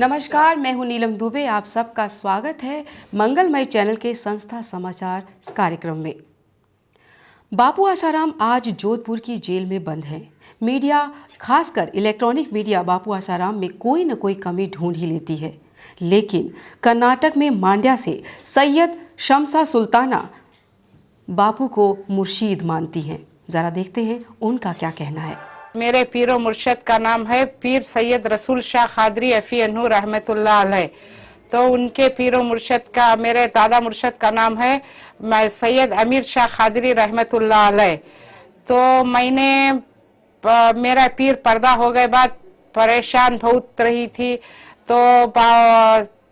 नमस्कार, मैं हूं नीलम दुबे। आप सबका स्वागत है मंगलमय चैनल के संस्था समाचार कार्यक्रम में। बापू आसाराम आज जोधपुर की जेल में बंद हैं। मीडिया, खासकर इलेक्ट्रॉनिक मीडिया, बापू आसाराम में कोई न कोई कमी ढूंढ ही लेती है, लेकिन कर्नाटक में मांड्या से सैयद शमसा सुल्ताना बापू को मुर्शीद मानती हैं। जरा देखते हैं उनका क्या कहना है। मेरे पीरो मुर्शद का नाम है पीर सैयद रसूल शाह खादरी अफी अनहु रहमतुल्लाह अलैह। तो उनके पीरो मुर्शद का, मेरे दादा मुर्शद का नाम है सैयद अमीर शाह खादरी रहमतुल्लाह अलैह। तो मेरा पीर पर्दा हो गए बाद परेशान बहुत रही थी। तो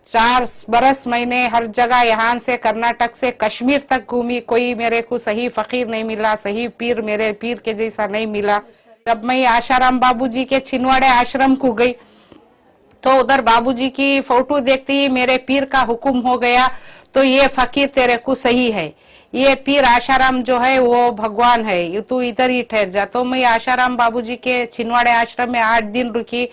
4 बरस मैंने हर जगह, यहाँ से कर्नाटक से कश्मीर तक घूमी, कोई मेरे को सही फकीर नहीं मिला, सही पीर मेरे पीर के जैसा नहीं मिला। जब मैं आशाराम बाबूजी के छिनवाड़े आश्रम को गई तो उधर बाबूजी की फोटो देखते ही मेरे पीर का हुक्म हो गया, तो ये फकीर तेरे को सही है, ये पीर आशाराम जो है वो भगवान है, तू इधर ही ठहर जा। तो मैं आशाराम बाबूजी के छिनवाड़े आश्रम में 8 दिन रुकी।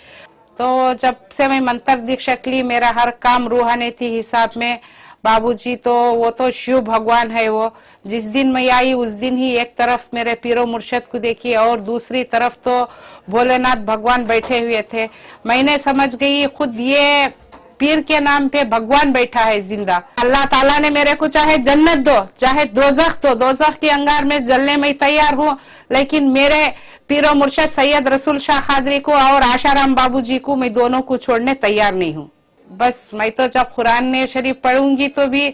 तो जब से मैं मंत्र दीक्षक ली, मेरा हर काम रूहानीती हिसाब में। बाबूजी तो वो तो शिव भगवान है। वो जिस दिन मैं आई उस दिन ही एक तरफ मेरे पीरो मुर्शद को देखी और दूसरी तरफ तो भोलेनाथ भगवान बैठे हुए थे। मैंने समझ गई खुद ये पीर के नाम पे भगवान बैठा है जिंदा। अल्लाह ताला ने मेरे को चाहे जन्नत दो, चाहे दोजख दो, दोजख के अंगार में जलने में तैयार हूँ, लेकिन मेरे पीरो मुर्शद सैयद रसूल शाह खादरी को और आशाराम बाबूजी को मैं दोनों को छोड़ने तैयार नहीं हूँ। बस मैं तो जब कुरान शरीफ पढ़ूंगी तो भी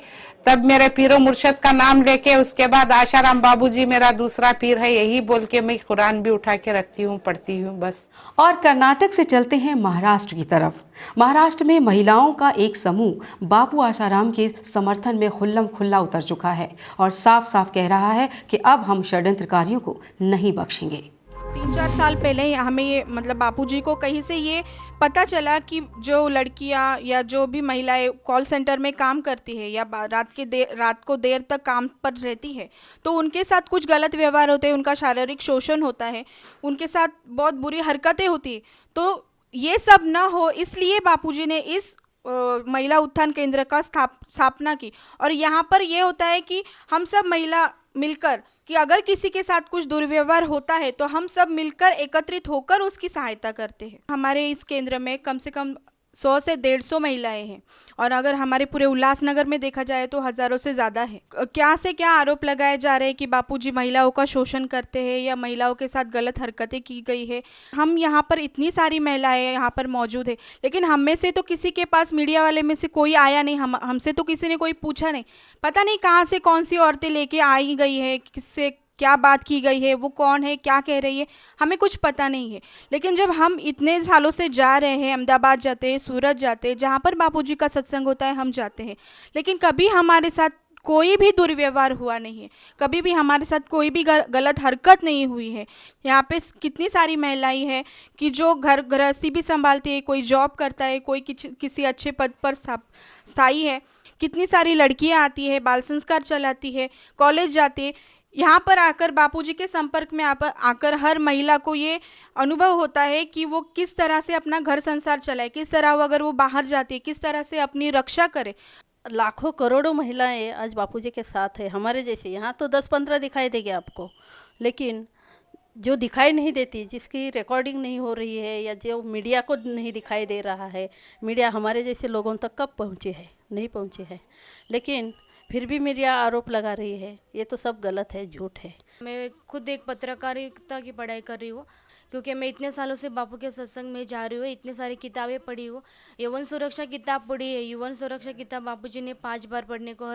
तब मेरे पीरो मुर्शद का नाम लेके, उसके बाद आशाराम बाबूजी मेरा दूसरा पीर है, यही बोल के मैं कुरान भी उठा के रखती हूँ, पढ़ती हूँ बस। और कर्नाटक से चलते हैं महाराष्ट्र की तरफ। महाराष्ट्र में महिलाओं का एक समूह बापू आसाराम के समर्थन में खुल्लम खुल्ला उतर चुका है और साफ साफ कह रहा है कि अब हम षड्यंत्रकारियों को नहीं बख्शेंगे। 3-4 साल पहले ही हमें ये बापूजी को कहीं से ये पता चला कि जो लड़कियां या जो भी महिलाएं कॉल सेंटर में काम करती है या रात को देर तक काम पर रहती है, तो उनके साथ कुछ गलत व्यवहार होते हैं, उनका शारीरिक शोषण होता है, उनके साथ बहुत बुरी हरकतें होती है। तो ये सब ना हो इसलिए बापूजी ने इस महिला उत्थान केंद्र का स्थापना की। और यहाँ पर ये होता है कि हम सब महिला मिलकर, कि अगर किसी के साथ कुछ दुर्व्यवहार होता है तो हम सब मिलकर एकत्रित होकर उसकी सहायता करते हैं। हमारे इस केंद्र में कम से कम 100 से 150 महिलाएं हैं और अगर हमारे पूरे उल्लासनगर में देखा जाए तो हजारों से ज़्यादा है। क्या से क्या आरोप लगाए जा रहे हैं कि बापूजी महिलाओं का शोषण करते हैं या महिलाओं के साथ गलत हरकतें की गई है। हम यहाँ पर इतनी सारी महिलाएं यहाँ पर मौजूद है, लेकिन हम में से तो किसी के पास, मीडिया वाले में से कोई आया नहीं, हमसे तो किसी ने कोई पूछा नहीं। पता नहीं कहाँ से कौन सी औरतें लेके आई गई है, किससे क्या बात की गई है, वो कौन है, क्या कह रही है, हमें कुछ पता नहीं है। लेकिन जब हम इतने सालों से जा रहे हैं, अहमदाबाद जाते हैं, सूरत जाते हैं, जहाँ पर बापूजी का सत्संग होता है हम जाते हैं, लेकिन कभी हमारे साथ कोई भी दुर्व्यवहार हुआ नहीं है, कभी भी हमारे साथ कोई भी गलत हरकत नहीं हुई है। यहाँ पे कितनी सारी महिलाएं हैं कि जो घर गृहस्थी भी संभालती है, कोई जॉब करता है, कोई किसी अच्छे पद पर स्थायी है। कितनी सारी लड़कियाँ आती है, बाल संस्कार चलाती है, कॉलेज जाती है। यहाँ पर आकर, बापूजी के संपर्क में आकर हर महिला को ये अनुभव होता है कि वो किस तरह से अपना घर संसार चलाए, किस तरह अगर वो बाहर जाती है किस तरह से अपनी रक्षा करे। लाखों करोड़ों महिलाएं आज बापूजी के साथ है। हमारे जैसे यहाँ तो 10-15 दिखाई देंगे आपको, लेकिन जो दिखाई नहीं देती, जिसकी रिकॉर्डिंग नहीं हो रही है या जो मीडिया को नहीं दिखाई दे रहा है, मीडिया हमारे जैसे लोगों तक कब पहुँचे है, नहीं पहुँचे है, लेकिन फिर भी मीडिया आरोप लगा रही है। ये तो सब गलत है, झूठ है। मैं खुद एक पत्रकारिता की पढ़ाई कर रही हूँ, क्योंकि मैं इतने सालों से बापू के सत्संग में जा रही हूँ, इतने सारी किताबें पढ़ी हूँ। यौवन सुरक्षा किताब पढ़ी है, यौवन सुरक्षा किताब बापूजी ने 5 बार पढ़ने को,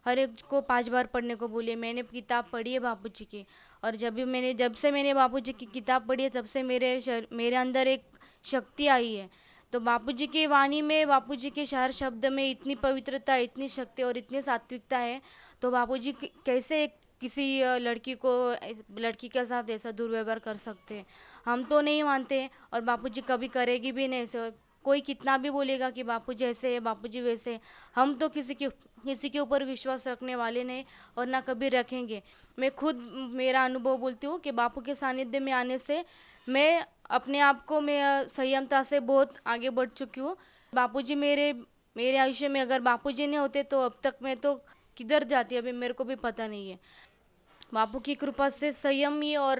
हर एक को 5 बार पढ़ने को बोली है। मैंने किताब पढ़ी है बापूजी की, और जब से मैंने बापूजी की किताब पढ़ी है तब से मेरे अंदर एक शक्ति आई है। तो बापूजी की वाणी में, बापूजी के हर शब्द में इतनी पवित्रता, इतनी शक्ति और इतनी सात्विकता है। तो बापूजी कैसे किसी लड़की के साथ ऐसा दुर्व्यवहार कर सकते हैं, हम तो नहीं मानते हैं और बापूजी कभी करेगी भी नहीं ऐसे। कोई कितना भी बोलेगा कि बापूजी ऐसे है, बापूजी वैसे है, हम तो किसी के ऊपर विश्वास रखने वाले नहीं और ना कभी रखेंगे। मैं खुद मेरा अनुभव बोलती हूँ कि बापू के सानिध्य में आने से मैं अपने आप को, मैं संयमता से बहुत आगे बढ़ चुकी हूँ। बापूजी मेरे मेरे आयुष्य में अगर बापूजी नहीं होते तो अब तक मैं तो किधर जाती, अभी मेरे को भी पता नहीं है। बापू की कृपा से संयमी और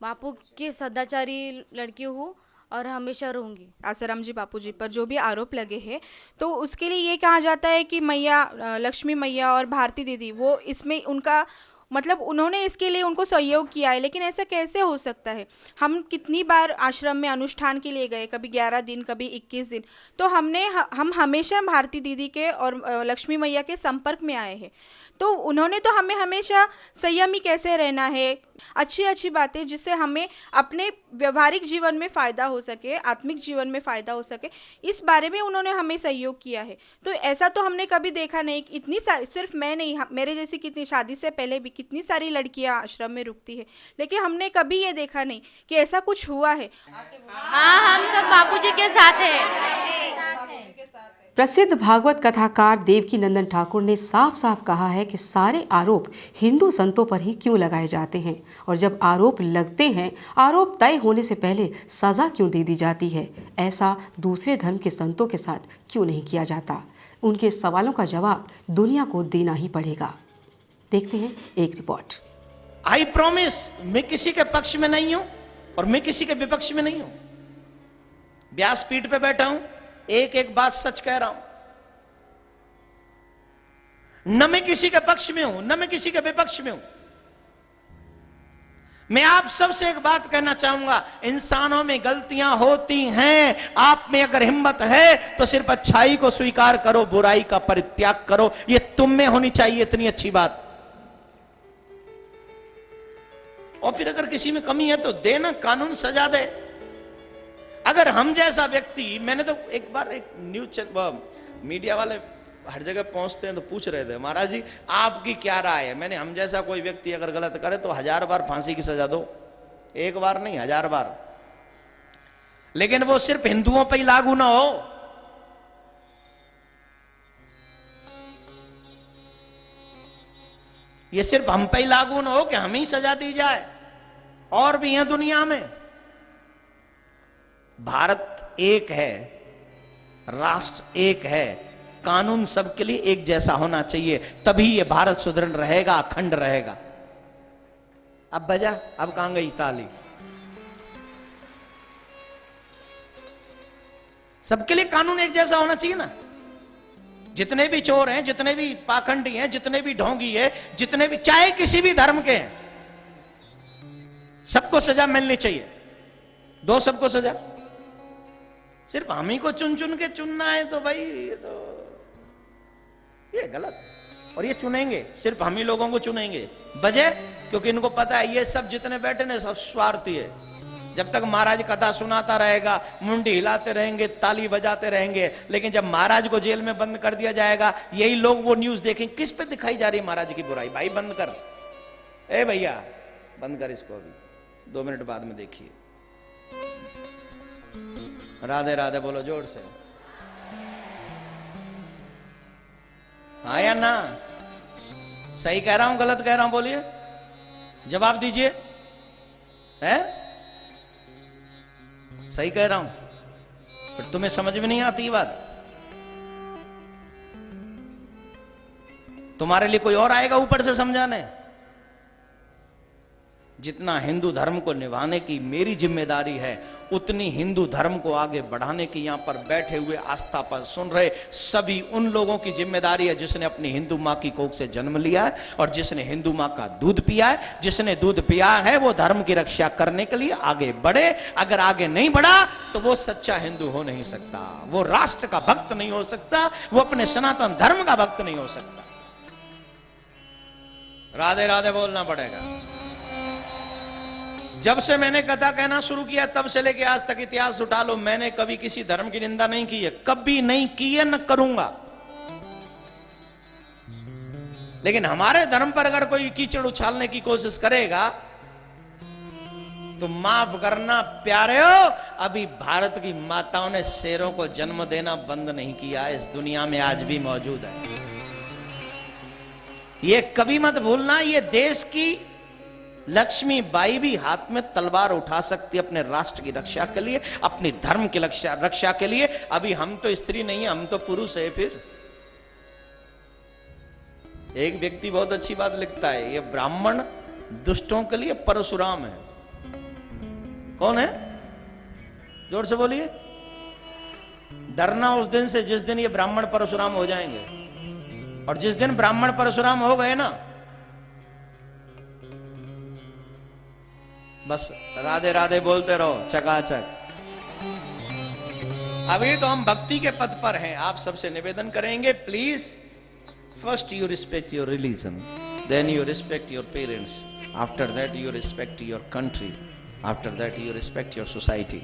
बापू की सदाचारी लड़की हूँ और हमेशा रहूँगी। आसाराम जी बापू जी पर जो भी आरोप लगे हैं तो उसके लिए ये कहा जाता है कि मैया लक्ष्मी मैया और भारती दीदी वो इसमें उनका मतलब उन्होंने इसके लिए उनको सहयोग किया है, लेकिन ऐसा कैसे हो सकता है? हम कितनी बार आश्रम में अनुष्ठान के लिए गए, कभी 11 दिन कभी 21 दिन, तो हम हमेशा भारती दीदी के और लक्ष्मी मैया के संपर्क में आए हैं। तो उन्होंने तो हमें हमेशा संयमी कैसे रहना है, अच्छी अच्छी बातें जिससे हमें अपने व्यवहारिक जीवन में फ़ायदा हो सके, आत्मिक जीवन में फ़ायदा हो सके, इस बारे में उन्होंने हमें सहयोग किया है। तो ऐसा तो हमने कभी देखा नहीं। इतनी सारी, सिर्फ मैं नहीं, मेरे जैसी कितनी, शादी से पहले भी कितनी सारी लड़कियां आश्रम में रुकती है, लेकिन हमने कभी ये देखा नहीं कि ऐसा कुछ हुआ है। हाँ, हम सब बापूजी के साथ हैं। प्रसिद्ध भागवत कथाकार देवकी नंदन ठाकुर ने साफ साफ कहा है कि सारे आरोप हिंदू संतों पर ही क्यों लगाए जाते हैं, और जब आरोप लगते हैं, आरोप तय होने से पहले सजा क्यों दे दी जाती है। ऐसा दूसरे धर्म के संतों के साथ क्यों नहीं किया जाता। उनके सवालों का जवाब दुनिया को देना ही पड़ेगा। देखते हैं एक रिपोर्ट। आई प्रॉमिस, मैं किसी के पक्ष में नहीं हूं और मैं किसी के विपक्ष में नहीं हूं। व्यासपीठ पे बैठा हूं, एक एक बात सच कह रहा हूं। न मैं किसी के पक्ष में हूं, न मैं किसी के विपक्ष में हूं। मैं आप सबसे एक बात कहना चाहूंगा, इंसानों में गलतियां होती हैं। आप में अगर हिम्मत है तो सिर्फ अच्छाई को स्वीकार करो, बुराई का परित्याग करो। यह तुम में होनी चाहिए, इतनी अच्छी बात। और फिर अगर किसी में कमी है तो देना, कानून सजा दे। अगर हम जैसा व्यक्ति, मैंने तो एक बार एक न्यूज मीडिया वाले हर जगह पहुंचते हैं तो पूछ रहे थे, महाराज जी आपकी क्या राय है। मैंने, हम जैसा कोई व्यक्ति अगर गलत करे तो 1000 बार फांसी की सजा दो, एक बार नहीं 1000 बार। लेकिन वो सिर्फ हिंदुओं पर ही लागू ना हो। ये सिर्फ हम पे ही लागू ना हो कि हम ही सजा दी जाए, और भी हैं दुनिया में। भारत एक है, राष्ट्र एक है, कानून सबके लिए एक जैसा होना चाहिए, तभी ये भारत सुदृढ़ रहेगा, अखंड रहेगा। अब बजा, अब कहां गई ताली? सबके लिए कानून एक जैसा होना चाहिए ना। जितने भी चोर हैं, जितने भी पाखंडी हैं, जितने भी ढोंगी है, जितने भी, चाहे किसी भी धर्म के हैं, सबको सजा मिलनी चाहिए। दो सबको सजा। सिर्फ हम ही को चुन चुन के चुनना है तो भाई ये गलत। और ये चुनेंगे, सिर्फ हम ही लोगों को चुनेंगे बजे, क्योंकि इनको पता है ये सब जितने बैठे ना सब स्वार्थी है। जब तक महाराज कथा सुनाता रहेगा, मुंडी हिलाते रहेंगे, ताली बजाते रहेंगे, लेकिन जब महाराज को जेल में बंद कर दिया जाएगा, यही लोग वो न्यूज देखेंगे, किस पे दिखाई जा रही है महाराज की बुराई। भाई बंद कर, ए भैया बंद कर इसको, अभी 2 मिनट बाद में देखिए। राधे राधे बोलो जोर से, हाँ या ना? सही कह रहा हूं गलत कह रहा हूं? बोलिए, जवाब दीजिए। है सही कह रहा हूं? पर तुम्हें समझ में नहीं आती बात। तुम्हारे लिए कोई और आएगा ऊपर से समझाने। जितना हिंदू धर्म को निभाने की मेरी जिम्मेदारी है, उतनी हिंदू धर्म को आगे बढ़ाने की यहां पर बैठे हुए आस्था पर सुन रहे सभी उन लोगों की जिम्मेदारी है जिसने अपनी हिंदू मां की कोख से जन्म लिया है और जिसने हिंदू मां का दूध पिया है। जिसने दूध पिया है वो धर्म की रक्षा करने के लिए आगे बढ़े। अगर आगे नहीं बढ़ा तो वो सच्चा हिंदू हो नहीं सकता, वो राष्ट्र का भक्त नहीं हो सकता, वो अपने सनातन धर्म का भक्त नहीं हो सकता। राधे राधे बोलना पड़ेगा। जब से मैंने कथा कहना शुरू किया तब से लेके आज तक इतिहास उठा लो, मैंने कभी किसी धर्म की निंदा नहीं की है, कभी नहीं की है, न करूंगा। लेकिन हमारे धर्म पर अगर कोई कीचड़ उछालने की कोशिश करेगा तो माफ करना प्यारे हो, अभी भारत की माताओं ने शेरों को जन्म देना बंद नहीं किया, इस दुनिया में आज भी मौजूद है। ये कभी मत भूलना, ये देश की लक्ष्मी बाई भी हाथ में तलवार उठा सकती है अपने राष्ट्र की रक्षा के लिए, अपनी धर्म की रक्षा के लिए। अभी हम तो स्त्री नहीं है, हम तो पुरुष है। फिर एक व्यक्ति बहुत अच्छी बात लिखता है, ये ब्राह्मण दुष्टों के लिए परशुराम है। कौन है? जोर से बोलिए। डरना उस दिन से जिस दिन ये ब्राह्मण परशुराम हो जाएंगे, और जिस दिन ब्राह्मण परशुराम हो गए ना, बस राधे राधे बोलते रहो चकाचक। अभी तो हम भक्ति के पद पर हैं। आप सबसे निवेदन करेंगे, please first you respect your religion, then you respect your parents, after that you respect your country, after that you respect your society,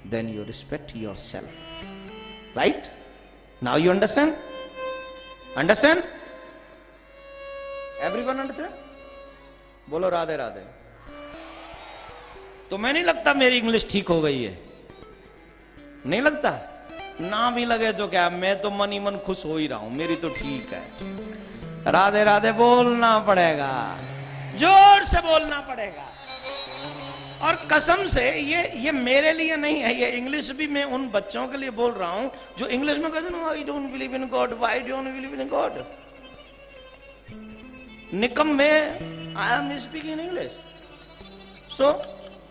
then you respect yourself. Right? Now you understand? Understand? Everyone understand? बोलो राधे राधे। तो मैं नहीं लगता मेरी English ठीक हो गई है, नहीं लगता? ना भी लगे तो क्या, मैं तो मन ही मन खुश हो ही रहा हूं, मेरी तो ठीक है। राधे राधे बोलना पड़ेगा, जोर से बोलना पड़ेगा। और कसम से ये मेरे लिए नहीं है, ये इंग्लिश भी मैं उन बच्चों के लिए बोल रहा हूं जो इंग्लिश में कहते हैं I don't believe in God, why don't you believe in God. निकम में I am speaking English, so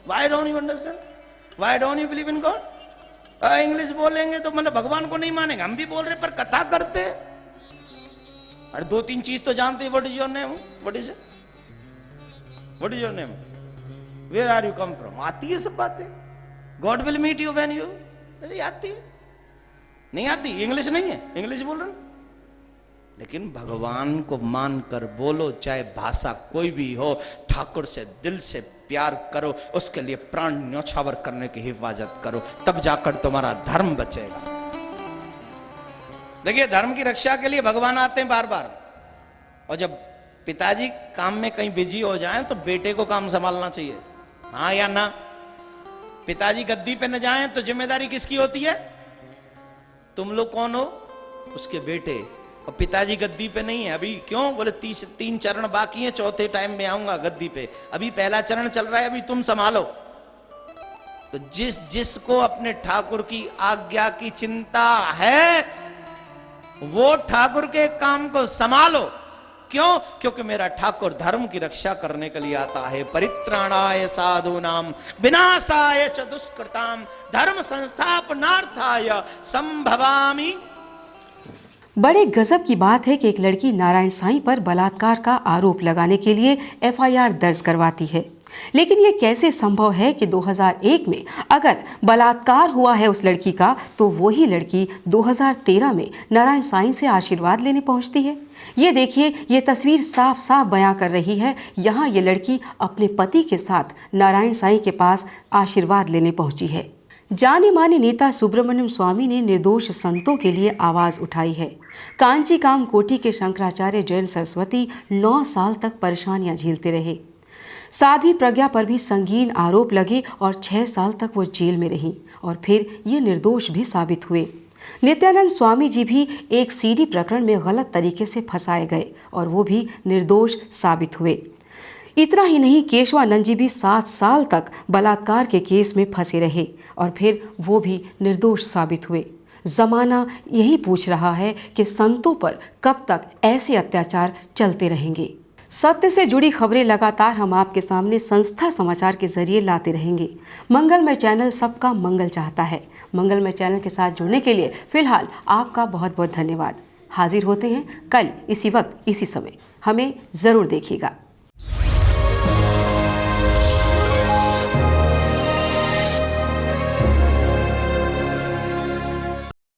why don't you understand, why don't you believe in God. English बोलेंगे तो मतलब भगवान को नहीं मानेंगे, हम भी बोल रहे पर कथा करते। अरे 2-3 चीज तो जानते हैं। What is your name, what is your name, where are you come from, आती है सब बातें। God will meet you when you, आती है? नहीं आती? इंग्लिश नहीं है, इंग्लिश बोल रहे हैं। लेकिन भगवान को मानकर बोलो, चाहे भाषा कोई भी हो, ठाकुर से दिल से प्यार करो, उसके लिए प्राण न्यौछावर करने की हिफाजत करो, तब जाकर तुम्हारा धर्म बचेगा। देखिए, धर्म की रक्षा के लिए भगवान आते हैं बार बार, और जब पिताजी काम में कहीं बिजी हो जाएं तो बेटे को काम संभालना चाहिए। हाँ या ना? पिताजी गद्दी पे न जाएं तो जिम्मेदारी किसकी होती है? तुम लोग कौन हो? उसके बेटे। और पिताजी गद्दी पे नहीं है अभी। क्यों? बोले 3 चरण बाकी हैं, चौथे टाइम में आऊंगा गद्दी पे, अभी पहला चरण चल रहा है, अभी तुम संभालो। तो जिसको अपने ठाकुर की आज्ञा की चिंता है, वो ठाकुर के काम को संभालो। क्यों? क्योंकि मेरा ठाकुर धर्म की रक्षा करने के लिए आता है। परित्राणाय साधूनाम विनाशाय च दुष्कृताम धर्म संस्थापनार्थाय संभवामि। बड़े गजब की बात है कि एक लड़की नारायण साईं पर बलात्कार का आरोप लगाने के लिए एफआईआर दर्ज करवाती है। लेकिन ये कैसे संभव है कि 2001 में अगर बलात्कार हुआ है उस लड़की का, तो वही लड़की 2013 में नारायण साईं से आशीर्वाद लेने पहुंचती है। ये देखिए, ये तस्वीर साफ साफ बयां कर रही है। यहाँ ये लड़की अपने पति के साथ नारायण साईं के पास आशीर्वाद लेने पहुंची है। जाने माने नेता सुब्रमण्यम स्वामी ने निर्दोष संतों के लिए आवाज उठाई है। कांची काम कोटि के शंकराचार्य जैन सरस्वती 9 साल तक परेशानियां झेलते रहे। साध्वी प्रज्ञा पर भी संगीन आरोप लगे और 6 साल तक वो जेल में रहीं और फिर ये निर्दोष भी साबित हुए। नित्यानंद स्वामी जी भी एक सीडी प्रकरण में गलत तरीके से फंसाए गए और वो भी निर्दोष साबित हुए। इतना ही नहीं, केशवानंद जी भी 7 साल तक बलात्कार के केस में फंसे रहे और फिर वो भी निर्दोष साबित हुए। जमाना यही पूछ रहा है कि संतों पर कब तक ऐसे अत्याचार चलते रहेंगे। सत्य से जुड़ी खबरें लगातार हम आपके सामने संस्था समाचार के जरिए लाते रहेंगे। मंगलमय चैनल सबका मंगल चाहता है। मंगलमय चैनल के साथ जुड़ने के लिए फिलहाल आपका बहुत बहुत धन्यवाद। हाजिर होते हैं कल इसी वक्त इसी समय। हमें ज़रूर देखिएगा।